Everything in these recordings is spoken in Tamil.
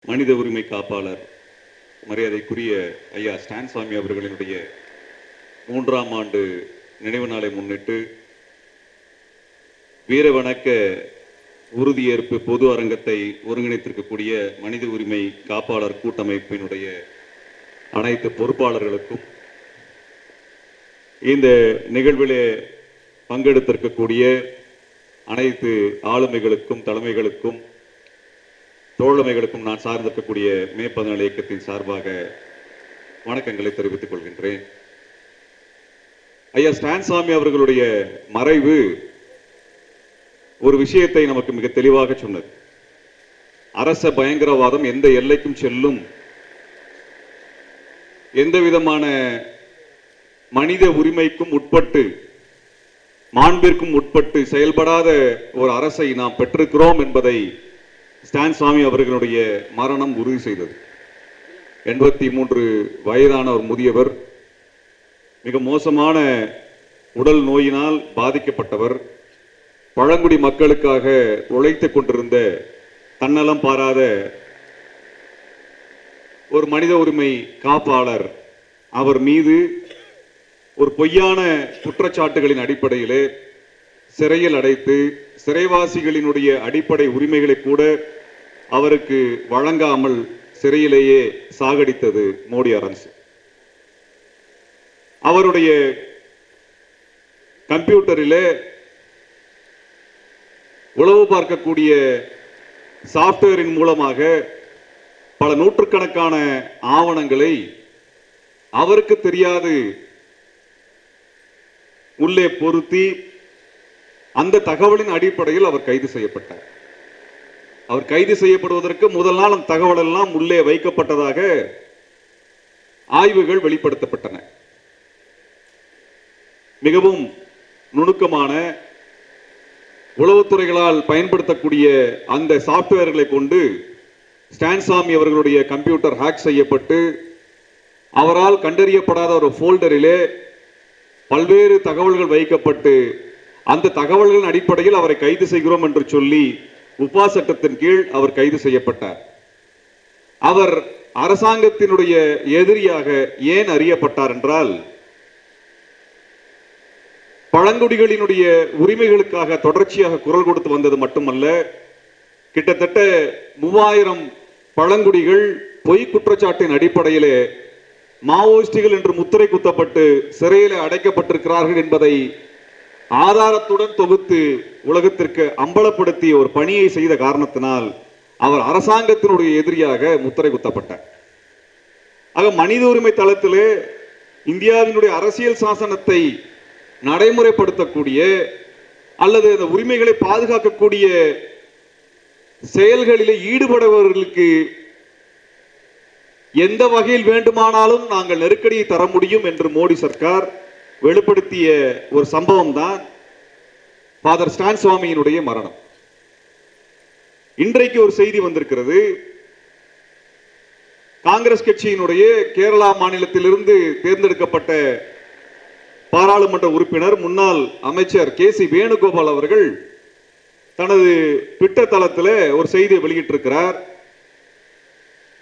மனித உரிமை காப்பாளர் மரியாதைக்குரிய ஐயா ஸ்டான்சாமி அவர்களினுடைய 3ஆம் ஆண்டு நினைவு நாளை முன்னிட்டு வீர வணக்க உறுதியேற்பு பொது அரங்கத்தை ஒருங்கிணைத்திருக்கக்கூடிய மனித உரிமை காப்பாளர் கூட்டமைப்பினுடைய அனைத்து பொறுப்பாளர்களுக்கும் இந்த நிகழ்விலே பங்கெடுத்திருக்கக்கூடிய அனைத்து ஆளுமைகளுக்கும் தலைமைகளுக்கும் தோழமைகளுக்கும் நான் சார்ந்திருக்கக்கூடிய மே 14 இயக்கத்தின் சார்பாக வணக்கங்களை தெரிவித்துக் கொள்கின்றேன். ஐயா ஸ்டான்சாமி அவர்களுடைய மறைவு ஒரு விஷயத்தை நமக்கு மிக தெளிவாக சொன்னது. அரச பயங்கரவாதம் எந்த எல்லைக்கும் செல்லும், எந்த விதமான மனித உரிமைக்கும் உட்பட்டு மாண்பிற்கும் உட்பட்டு செயல்படாத ஒரு அரசை நாம் பெற்றிருக்கிறோம் என்பதை ஸ்டான்சாமி அவர்களுடைய மரணம் உறுதி செய்தது. 83 வயதான ஒரு முதியவர், மிக மோசமான உடல் நோயினால் பாதிக்கப்பட்டவர், பழங்குடி மக்களுக்காக உழைத்துக் கொண்டிருந்த தன்னலம் பாராத ஒரு மனித உரிமை காப்பாளர். அவர் மீது ஒரு பொய்யான குற்றச்சாட்டுகளின் அடிப்படையிலே சிறையில் அடைத்து சிறைவாசிகளினுடைய அடிப்படை உரிமைகளை கூட அவருக்கு வழங்காமல் சிறையிலேயே சாகடித்தது மோடி அரசு. அவருடைய கம்ப்யூட்டரிலே உளவு பார்க்கக்கூடிய சாப்ட்வேரின் மூலமாக பல நூற்றுக்கணக்கான ஆவணங்களை அவருக்கு தெரியாது உள்ளே பொருத்தி அந்த தகவலின் அடிப்படையில் அவர் கைது செய்யப்பட்டார். அவர் கைது செய்யப்படுவதற்கு முதல் நாள் அந்த தகவல் எல்லாம் உள்ளே வைக்கப்பட்டதாக ஆய்வுகள் வெளிப்படுத்தப்பட்டன. மிகவும் நுணுக்கமான உளவுத்துறைகளால் பயன்படுத்தக்கூடிய அந்த சாப்ட்வேர்களை கொண்டு ஸ்டான்சாமி அவர்களுடைய கம்ப்யூட்டர் ஹேக் செய்யப்பட்டு அவரால் கண்டறியப்படாத ஒரு ஃபோல்டரிலே பல்வேறு தகவல்கள் வைக்கப்பட்டு அந்த தகவல்களின் அடிப்படையில் அவரை கைது செய்கிறோம் என்று சொல்லி உபா சட்டத்தின் கீழ் அவர் கைது செய்யப்பட்டார். அவர் அரசாங்கத்தினுடைய எதிரியாக ஏன் அறியப்பட்டார் என்றால், பழங்குடிகளினுடைய உரிமைகளுக்காக தொடர்ச்சியாக குரல் கொடுத்து வந்தது மட்டுமல்ல, கிட்டத்தட்ட 3000 பழங்குடிகள் பொய் குற்றச்சாட்டின் அடிப்படையிலே மாவோயிஸ்டுகள் என்று முத்திரை குத்தப்பட்டு சிறையில் அடைக்கப்பட்டிருக்கிறார்கள் என்பதை ஆதாரத்துடன் தொகுத்து உலகத்திற்கு அம்பலப்படுத்திய ஒரு பணியை செய்த காரணத்தினால் அவர் அரசாங்கத்தினுடைய எதிரியாக முத்திரை குத்தப்பட்டார். ஆக மனித உரிமை தளத்திலே இந்தியாவினுடைய அரசியல் சாசனத்தை நடைமுறைப்படுத்தக்கூடிய அல்லது அந்த உரிமைகளை பாதுகாக்கக்கூடிய செயல்களிலே ஈடுபடுபவர்களுக்கு எந்த வகையில் வேண்டுமானாலும் நாங்கள் நெருக்கடியை தர முடியும் என்று மோடி சர்க்கார் வெளிப்படுத்திய ஒரு சம்பவம் தான் ஃபாதர் ஸ்டான்சாமியினுடைய மரணம். இன்றைக்கு ஒரு செய்தி வந்திருக்கிறது. காங்கிரஸ் கட்சியினுடைய கேரளா மாநிலத்திலிருந்து தேர்ந்தெடுக்கப்பட்ட பாராளுமன்ற உறுப்பினர் முன்னாள் அமைச்சர் KC வேணுகோபால் அவர்கள் தனது ட்விட்டர் தளத்தில் ஒரு செய்தியை வெளியிட்டிருக்கிறார்.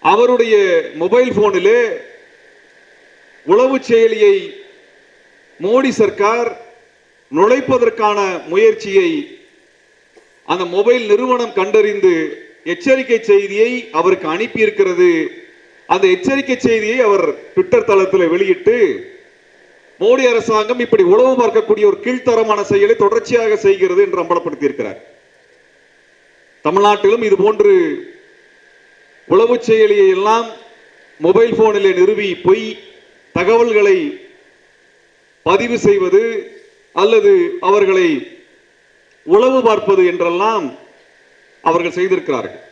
அவருடைய மொபைல் போனிலே உளவு செயலியை மோடி சர்க்கார் நுழைப்பதற்கான முயற்சியை அந்த மொபைல் நிறுவனம் கண்டறிந்து எச்சரிக்கை செய்தியை அவருக்கு அனுப்பியிருக்கிறது. அந்த எச்சரிக்கை செய்தியை அவர் ட்விட்டர் தளத்தில் வெளியிட்டு, மோடி அரசாங்கம் இப்படி உளவு பார்க்கக்கூடிய ஒரு கீழ்த்தரமான செயலை தொடர்ச்சியாக செய்கிறது என்று அம்பலப்படுத்தி இருக்கிறார். தமிழ்நாட்டிலும் இது போன்று உளவு செயலியை எல்லாம் மொபைல் போனிலே நிறுவி பொய் தகவல்களை பதிவு செய்வது அல்லது அவர்களை உளவு பார்ப்பது என்றெல்லாம் அவர்கள் செய்திருக்கிறார்கள்.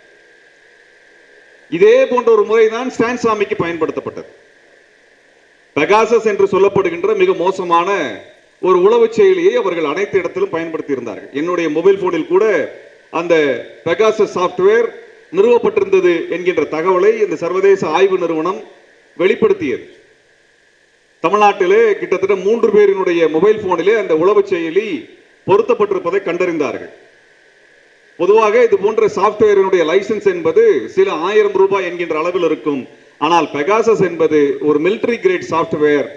இதே போன்ற ஒரு முறைதான் ஸ்டான்சாமிக்கு பயன்படுத்தப்பட்டது. பெகாசஸ் என்று சொல்லப்படுகின்ற மிக மோசமான ஒரு உளவு செயலியை அவர்கள் அனைத்து இடத்திலும் பயன்படுத்தி இருந்தார்கள். என்னுடைய மொபைல் போனில் கூட அந்த பெகாசஸ் சாப்ட்வேர் நிறுவப்பட்டிருந்தது என்கின்ற தகவலை இந்த சர்வதேச ஆய்வு நிறுவனம் வெளிப்படுத்தியது. தமிழ்நாட்டிலே கிட்டத்தட்ட 3 பேரினுடைய மொபைல் போனிலே அந்த உளவு செயலி பொருத்தப்பட்டிருப்பதை கண்டறிந்தார்கள். பொதுவாக இது போன்ற சாப்ட்வேரினுடைய லைசன்ஸ் என்பது சில ஆயிரம் ரூபாய் என்கின்ற அளவில் இருக்கும். ஆனால் பெகாசஸ் என்பது ஒரு மிலிட்டரி கிரேட் சாப்ட்வேர்,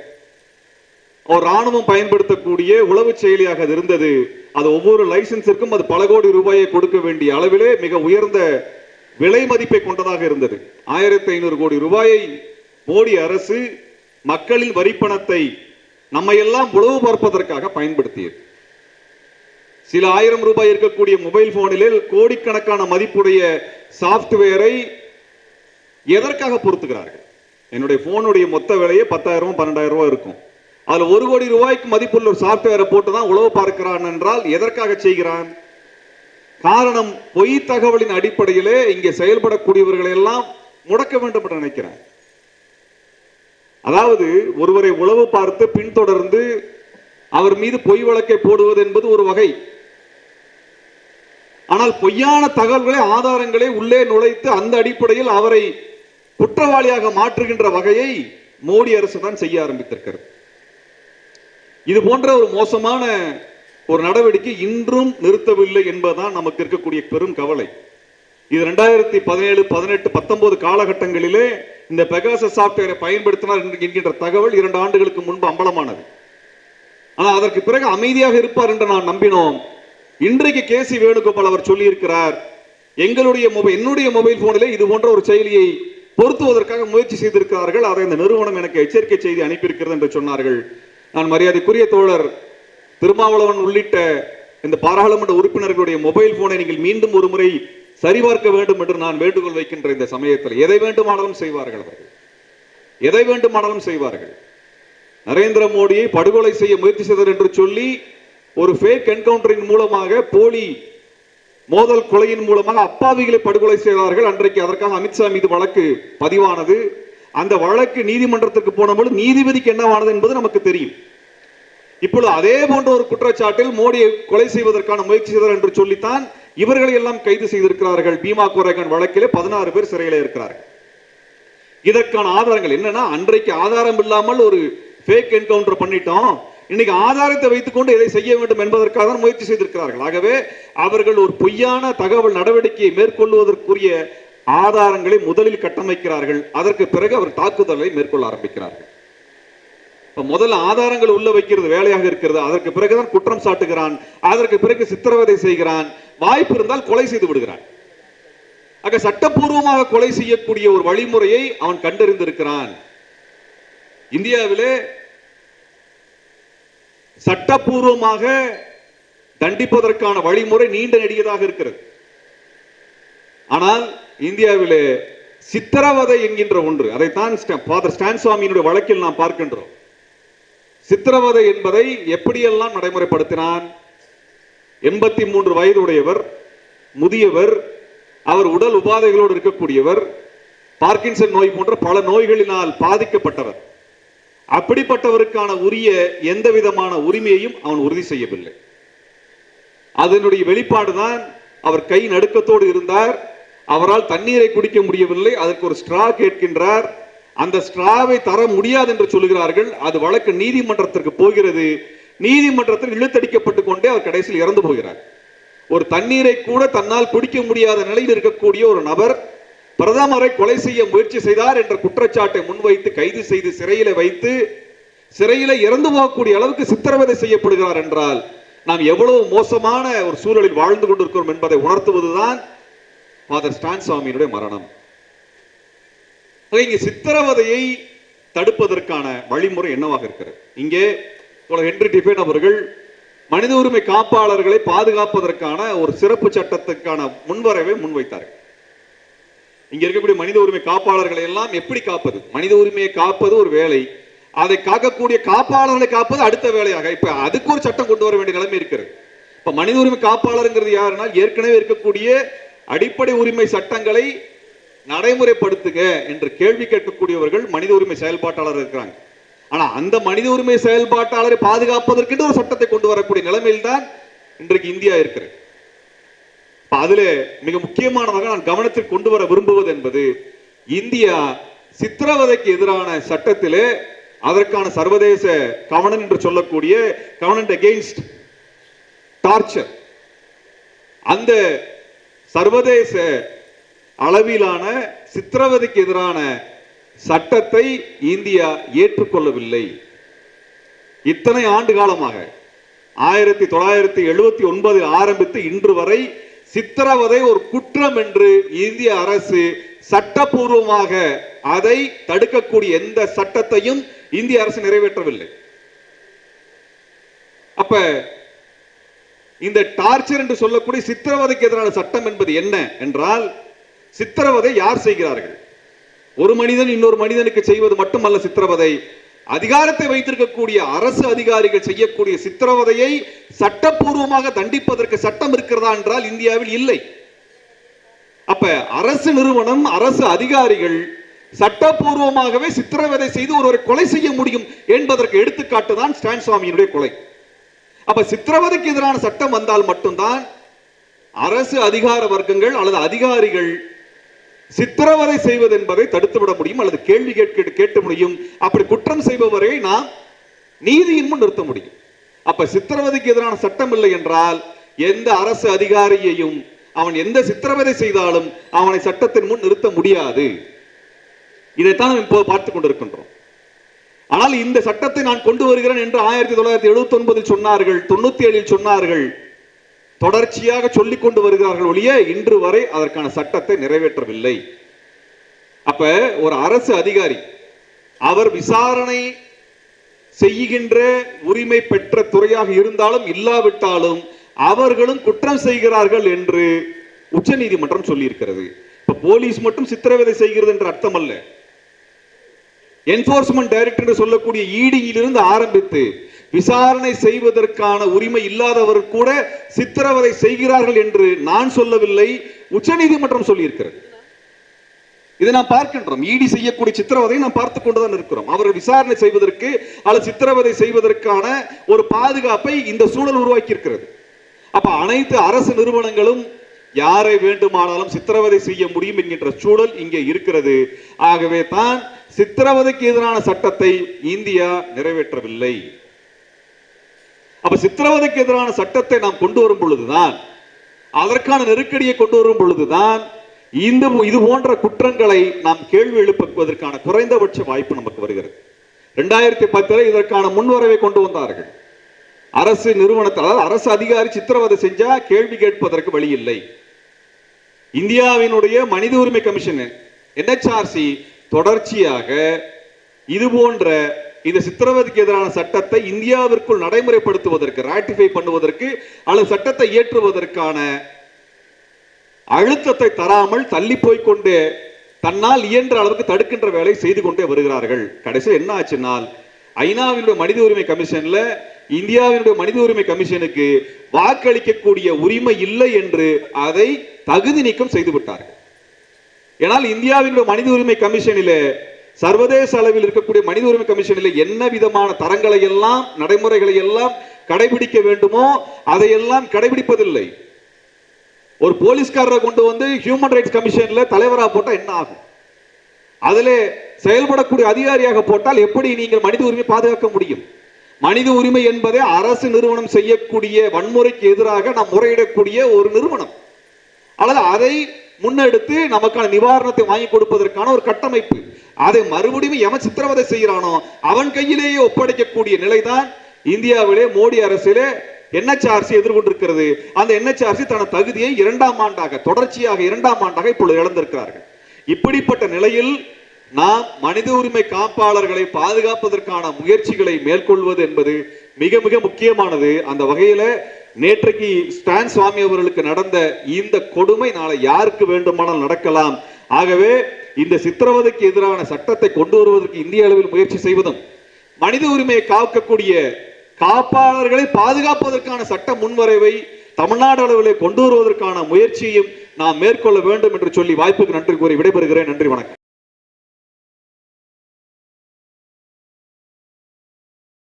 ஒரு ராணுவம் பயன்படுத்தக்கூடிய உளவு செயலியாக அது இருந்தது. அது ஒவ்வொரு லைசன்ஸிற்கும் அது பல கோடி ரூபாயை கொடுக்க வேண்டிய அளவிலே மிக உயர்ந்த விலை மதிப்பை கொண்டதாக இருந்தது. 1500 கோடி ரூபாயை மோடி அரசு மக்களின் வரிப்பணத்தை நம்ம எல்லாம் உளவு பார்ப்பதற்காக பயன்படுத்தியது. சில ஆயிரம் ரூபாய் இருக்கக்கூடிய மொபைல் போனிலே கோடிக்கணக்கான மதிப்புடைய சாப்ட்வேரை எதற்காக பொருத்துகிறார்கள்? என்னுடைய போனுடைய மொத்த விலையே 10,000 12,000 ரூபாய் இருக்கும். அதுல 1 கோடி ரூபாய்க்கு மதிப்புள்ள ஒரு சாப்ட்வேரை போட்டுதான் உளவு பார்க்கிறான் என்றால் எதற்காக செய்கிறான்? காரணம், பொய் தகவலின் அடிப்படையிலே இங்கே செயல்படக்கூடியவர்களை எல்லாம் முடக்க வேண்டும் என்று நினைக்கிறான். அதாவது ஒருவரை உளவு பார்த்து பின்தொடர்ந்து அவர் மீது பொய் வழக்கை போடுவது என்பது ஒரு வகை. ஆனால் பொய்யான தகவல்களை ஆதாரங்களை உள்ளே நுழைத்து அந்த அடிப்படையில் அவரை குற்றவாளியாக மாற்றுகின்ற வகையை மோடி அரசு தான் செய்ய ஆரம்பித்திருக்கிறது. இது போன்ற ஒரு மோசமான ஒரு நடவடிக்கை இன்றும் நிறுத்தவில்லை என்பதுதான் நமக்கு இருக்கக்கூடிய பெரும் கவலை. இது 2017, 18, 19 காலகட்டங்களிலே இந்த பெகாசஸ் சாப்ட்வேரை பயன்படுத்தினார் என்கின்ற தகவல் 2 ஆண்டுகளுக்கு முன்பு அம்பலமானது. ஆனால் அதற்கு பிறகு அமைதியாக இருப்பார் என்று நான் நம்பினோம். இன்றைக்கு கேசி வேணுகோபால் அவர் சொல்லி இருக்கிறார், என்னுடைய மொபைல் போனிலே இது போன்ற ஒரு செயலியை பொருத்துவதற்காக முயற்சி செய்திருக்கிறார்கள், அதை இந்த நிறுவனம் எனக்கு எச்சரிக்கை செய்தி அனுப்பியிருக்கிறது என்று சொன்னார்கள். நான் மரியாதைக்குரிய தோழர் திருமாவளவன் உள்ளிட்ட இந்த பாராளுமன்ற உறுப்பினர்களுடைய மொபைல் போனை நீங்கள் மீண்டும் ஒரு முறை சரிபார்க்க வேண்டும் என்று நான் வேண்டுகோள் வைக்கின்ற இந்த சமயத்தில் எதை வேண்டுமானாலும் செய்வார்கள், அவர்கள் எதை வேண்டுமானாலும் செய்வார்கள். நரேந்திர மோடியை படுகொலை செய்ய முயற்சி செய்தார் என்று சொல்லி ஒரு ஃபேக் என்கவுண்டரின் மூலமாக, போலி மோதல் கொலையின் மூலமாக அப்பாவிகளை படுகொலை செய்தார்கள். அன்றைக்கு அதற்காக அமித்ஷா மீது வழக்கு பதிவானது. அந்த வழக்கு நீதிமன்றத்திற்கு போனபோது நீதிபதிக்கு என்னவானது என்பது நமக்கு தெரியும். இப்பொழுது அதே போன்ற ஒரு குற்றச்சாட்டில் மோடியை கொலை செய்வதற்கான முயற்சி செய்தார் என்று சொல்லித்தான் இவர்களை எல்லாம் கைது செய்திருக்கிறார்கள். பீமா கோரேகான் வழக்கிலே 16 பேர் சிறையில் இருக்கிறார்கள். இதற்கான ஆதாரங்கள் என்னன்னா, அன்றைக்கு ஆதாரம் இல்லாமல் ஒரு ஃபேக் என்கவுண்டர் பண்ணிட்டோம், இன்னைக்கு ஆதாரத்தை வைத்துக் கொண்டு எதை செய்ய வேண்டும் என்பதற்காக தான் முயற்சி செய்திருக்கிறார்கள். ஆகவே அவர்கள் ஒரு பொய்யான தகவல் நடவடிக்கையை மேற்கொள்வதற்குரிய ஆதாரங்களை முதலில் கட்டமைக்கிறார்கள். அதற்கு பிறகு அவர் தாக்குதலை மேற்கொள்ள ஆரம்பிக்கிறார்கள். முதல்ல ஆதாரங்கள் உள்ள வைக்கிறது வேலையாக இருக்கிறது, அதற்கு பிறகுதான் குற்றம் சாட்டுகிறான், அதற்கு பிறகு சித்திரவதை செய்கிறான், வாய்ப்பு இருந்தால் கொலை செய்து விடுகிறான். ஆக சட்டப்பூர்வமாக கொலை செய்யக்கூடிய ஒரு வழிமுறையை அவன் கண்டறிந்திருக்கிறான். இந்தியாவிலே சட்டப்பூர்வமாக தண்டிப்பதற்கான வழிமுறை நீண்ட நெடியதாக இருக்கிறது. ஆனால் இந்தியாவிலே சித்திரவதை என்கின்ற ஒன்று, அதைத்தான் ஃபாதர் ஸ்டான் சுவாமியினுடைய வழக்கில் நாம் பார்க்கின்றோம். சித்திரவதை என்பதை எப்படியெல்லாம் நடைமுறைப்படுத்தினான்? 83 வயதுடையவர், முதியவர், அவர் உடல் உபாதைகளோடு இருக்கக்கூடியவர், பார்க்கின்சன் நோய் போன்ற பல நோய்களினால் பாதிக்கப்பட்டவர். அப்படிப்பட்டவருக்கான உரிய எந்த விதமான உரிமையையும் அவன் உறுதி செய்யவில்லை. அதனுடைய வெளிப்பாடுதான் அவர் கை நடுக்கத்தோடு இருந்தார், அவரால் தண்ணீரை குடிக்க முடியவில்லை, அதற்கு ஒரு ஸ்ட்ரா கேட்கின்றார், அந்த ஸ்ட்ராவை தர முடியாது என்று சொல்கிறார்கள். அது வழக்கு நீதிமன்றத்திற்கு போகிறது, நீதிமன்றத்தில் இழுத்தடிக்கப்பட்டுக் கொண்டே அவர் கடைசியில் இறந்து போகிறார். ஒரு தண்ணீரை கூட தன்னால் குடிக்க முடியாத நிலையில் இருக்கக்கூடிய ஒரு நபர் பிரதமரை கொலை செய்ய முயற்சி செய்தார் என்ற குற்றச்சாட்டை முன்வைத்து கைது செய்து சிறையில வைத்து சிறையில இறந்து போகக்கூடிய அளவுக்கு சித்திரவதை செய்யப்படுகிறார் என்றால் நாம் எவ்வளவு மோசமான ஒரு சூழலில் வாழ்ந்து கொண்டிருக்கிறோம் என்பதை உணர்த்துவதுதான் ஃபாதர் ஸ்டான் சுவாமியினுடைய மரணம். இங்கே சித்திரவதையை தடுப்பதற்கான வழிமுறை என்னவாக இருக்கிறது? இங்கே ஹென்றி டிஃபேன் அவர்கள் மனித உரிமை காப்பாளர்களை பாதுகாப்பதற்கான ஒரு சிறப்பு சட்டத்துக்கான முன்வரைவை முன்வைத்தார்கள். இங்க இருக்கக்கூடிய மனித உரிமை காப்பாளர்களை எல்லாம் எப்படி காப்பது? மனித உரிமையை காப்பது ஒரு வேலை, அதை காக்கக்கூடிய காப்பாளர்களை காப்பது அடுத்த வேலையாக இப்ப அதுக்கு ஒரு சட்டம் கொண்டு வர வேண்டிய நிலைமை இருக்கிறது. இப்ப மனித உரிமை காப்பாளருங்கிறது யாருன்னா, ஏற்கனவே இருக்கக்கூடிய அடிப்படை உரிமை சட்டங்களை நடைமுறைப்படுத்துக என்று கேள்வி கேட்கக்கூடியவர்கள் மனித உரிமை செயல்பாட்டாளர் இருக்கிறாங்க. ஆனா அந்த மனித உரிமை செயல்பாட்டாளரை பாதுகாப்பதற்கு ஒரு சட்டத்தை கொண்டு வரக்கூடிய நிலைமையில் தான் இன்றைக்கு இந்தியா இருக்கிறது. அதுல மிக முக்கியமானதாக நான் கவனத்தில் கொண்டு வர விரும்புவது என்பது, இந்தியா சித்திரவதைக்கு எதிரான சட்டத்திலே அதற்கான சர்வதேச கவர்னன்ட் என்று சொல்லக்கூடிய கவர்னன்ட் அகெயின்ஸ்ட் டார்ச்சர், அந்த சர்வதேச அளவிலான சித்திரவதைக்கு எதிரான சட்டத்தை இந்தியா ஏற்றுக்கொள்ளவில்லை. இத்தனை ஆண்டு காலமாக 1979 ஆரம்பித்து இன்று வரை சித்திரவதை ஒரு குற்றம் என்று இந்திய அரசு சட்டப்பூர்வமாக அதை தடுக்கக்கூடிய எந்த சட்டத்தையும் இந்திய அரசு நிறைவேற்றவில்லை. அப்ப இந்த டார்ச்சர் என்று சொல்லக்கூடிய சித்திரவதைக்கு எதிரான சட்டம் என்பது என்ன என்றால், சித்திரவதை யார் செய்கிறார்கள்? ஒரு மனிதன் இன்னொரு மனிதனுக்கு செய்வது மட்டுமல்ல சித்திரவதை. அதிகாரத்தை வைத்திருக்கக்கூடிய அரசு அதிகாரிகள் செய்யக்கூடிய சித்திரவதையை சட்டப்பூர்வமாக தண்டிப்பதற்கு சட்டம் இருக்கிறதா என்றால் இந்தியாவில் இல்லை. அப்ப அரசு நிறுவனம், அரசு அதிகாரிகள் சட்டப்பூர்வமாகவே சித்திரவதை செய்து ஒருவரை கொலை செய்ய முடியும் என்பதற்கு எடுத்துக்காட்டு தான் ஸ்டான் சுவாமியினுடைய கொலை. அப்ப சித்திரவதைக்கு எதிரான சட்டம் வந்தால் மட்டும்தான் அரசு அதிகார வர்க்கங்கள் அல்லது அதிகாரிகள் சித்திரவதை செய்வது என்பதை தடுத்துவிட முடியும் அல்லது கேள்வி கேட்க முடியும். அப்படி குற்றம் செய்பவரை நாம் நீதியின் முன் நிறுத்த முடியும். அப்ப சித்திரவதைக்கு எதிரான சட்டம் இல்லை என்றால் எந்த அரசு அதிகாரியையும் அவன் எந்த சித்திரவதை செய்தாலும் அவனை சட்டத்தின் முன் நிறுத்த முடியாது. இதைத்தான் நாம் இப்போது பார்த்துக் கொண்டிருக்கின்றோம். ஆனால் இந்த சட்டத்தை நான் கொண்டு வருகிறேன் என்று 1979 சொன்னார்கள், 97 சொன்னார்கள், தொடர்ச்சியாக சொல்லிக் கொண்டு வருகிறார்கள் ஒழிய இன்று வரை அதற்கான சட்டத்தை நிறைவேற்றவில்லை. அப்ப ஒரு அரசு அதிகாரி அவர் விசாரணை செய்கின்ற உரிமை பெற்ற துறையாக இருந்தாலும் இல்லாவிட்டாலும் அவர்களும் குற்றம் செய்கிறார்கள் என்று உச்ச நீதிமன்றம் சொல்லி இருக்கிறது. இப்ப போலீஸ் மட்டும் சித்திரவதை செய்கிறது என்ற அர்த்தம் அல்ல. என்போர்ஸ்மென்ட் டைரக்டர் என்று சொல்லக்கூடிய இடியிலிருந்து ஆரம்பித்து விசாரணை செய்வதற்கான உரிமை இல்லாதவர் கூட சித்திரவதை செய்கிறார்கள் என்று நான் சொல்லவில்லை, உச்ச நீதிமன்றம் சொல்லி இருக்கிறது. இதை நாம் பார்க்கின்றோம். இடி செய்யக்கூடிய சித்திரவதை நாம் பார்த்துக் கொண்டுதான் இருக்கிறோம். அவர்கள் விசாரணை செய்வதற்கு அல்லது சித்திரவதை செய்வதற்கான ஒரு பாதுகாப்பை இந்த சூழல் உருவாக்கி இருக்கிறது. அப்ப அனைத்து அரசு நிறுவனங்களும் யாரை வேண்டுமானாலும் சித்திரவதை செய்ய முடியும் என்கின்ற சூழல் இங்கே இருக்கிறது. ஆகவே தான் சித்திரவதைக்கு எதிரான சட்டத்தை இந்தியா நிறைவேற்றவில்லை. அப்ப சித்திரவதைக்கு எதிரான சட்டத்தை நாம் கொண்டு வரும் பொழுதுதான், அதற்கான நெருக்கடியை கொண்டு வரும் பொழுதுதான் இது போன்ற குற்றங்களை நாம் கேள்வி எழுப்புவதற்கான குறைந்தபட்ச வாய்ப்பு நமக்கு வருகிறது. 2010 இதற்கான முன்வரவை கொண்டு வந்தார்கள். அரசு நிறுவனத்தால் அரசு அதிகாரி சித்திரவதை செஞ்சா கேள்வி கேட்பதற்கு வழி இல்லை. இந்தியாவினுடைய மனித உரிமை கமிஷன் NHRC தொடர்ச்சியாக இது போன்ற இந்த சித்திரவதைக்கு எதிரான சட்டத்தை இந்தியாவிற்குள் நடைமுறைப்படுத்துவதற்கு, ராட்டிஃபை பண்ணுவதற்கு அல்லது சட்டத்தை இயற்றுவதற்கான அழுத்தத்தை தராமல் தள்ளி போய்கொண்டு தன்னால் இயன்ற அளவுக்கு தடுக்கின்ற வேலை செய்து கொண்டே வருகிறார்கள். கடைசியில் என்ன ஆச்சுனால், ஐநாவினுடைய மனித உரிமை கமிஷன்ல இந்தியாவினுடைய மனித உரிமை கமிஷனுக்கு வாக்களிக்கக்கூடிய உரிமை இல்லை என்று அதை தகுதி நீக்கம் செய்து விட்டார்கள். ஏனால் இந்தியாவினுடைய மனித உரிமை கமிஷனிலே, சர்வதேச அளவில் இருக்கக்கூடிய மனித உரிமை கமிஷனில் என்ன விதமான தரங்களை எல்லாம் நடைமுறைகளை எல்லாம் கடைபிடிக்க வேண்டுமோ அதையெல்லாம் கடைபிடிப்பதில்லை. ஒரு போலீஸ்காரரை கொண்டு வந்து ஹியூமன் ரைட்ஸ் கமிஷன்ல தலைவராக போட்டா என்ன ஆகும்? அதில் செயல்படக்கூடிய அதிகாரியாக போட்டால் எப்படி நீங்கள் மனித உரிமை பாதுகாக்க முடியும்? மனித உரிமை என்பதே அரசு நிறுவனம் செய்யக்கூடிய வன்முறைக்கு எதிராக நாம் முறையிடக்கூடிய ஒரு நிறுவனம். அல்லது அதை முன்னெடுத்து நமக்கான நிவாரணத்தை வாங்கி கொடுப்பதற்கான ஒரு கட்டமைப்பு. அதை மறுபடியும் எவன் சித்திரவதை செய்கிறானோ அவன் கையிலேயே ஒப்படைக்கக்கூடிய நிலைதான் இந்தியாவிலே மோடி அரசிலே NHRC எதிர்கொண்டிருக்கிறது. அந்த NHRC தனது தகுதியை தொடர்ச்சியாக இரண்டாம் ஆண்டாக இப்பொழுது இழந்திருக்கிறார்கள். இப்படிப்பட்ட நிலையில் நாம் மனித உரிமை காப்பாளர்களை பாதுகாப்பதற்கான முயற்சிகளை மேற்கொள்வது என்பது மிக மிக முக்கியமானது. அந்த வகையில நேற்றைக்கு ஸ்டான் சுவாமி அவர்களுக்கு நடந்த இந்த கொடுமை நாளை யாருக்கு வேண்டுமானால் நடக்கலாம். ஆகவே இந்த சித்திரவதைக்கு எதிரான சட்டத்தை கொண்டு வருவதற்கு இந்திய அளவில் முயற்சி செய்வதும், மனித உரிமையை காக்கக்கூடிய காப்பாளர்களை பாதுகாப்பதற்கான சட்ட முன்வரைவை தமிழ்நாடு அளவிலே கொண்டு வருவதற்கான முயற்சியையும் நாம் மேற்கொள்ள வேண்டும் என்று சொல்லி வாய்ப்புக்கு நன்றி கூறி விடைபெறுகிறேன். நன்றி, வணக்கம்.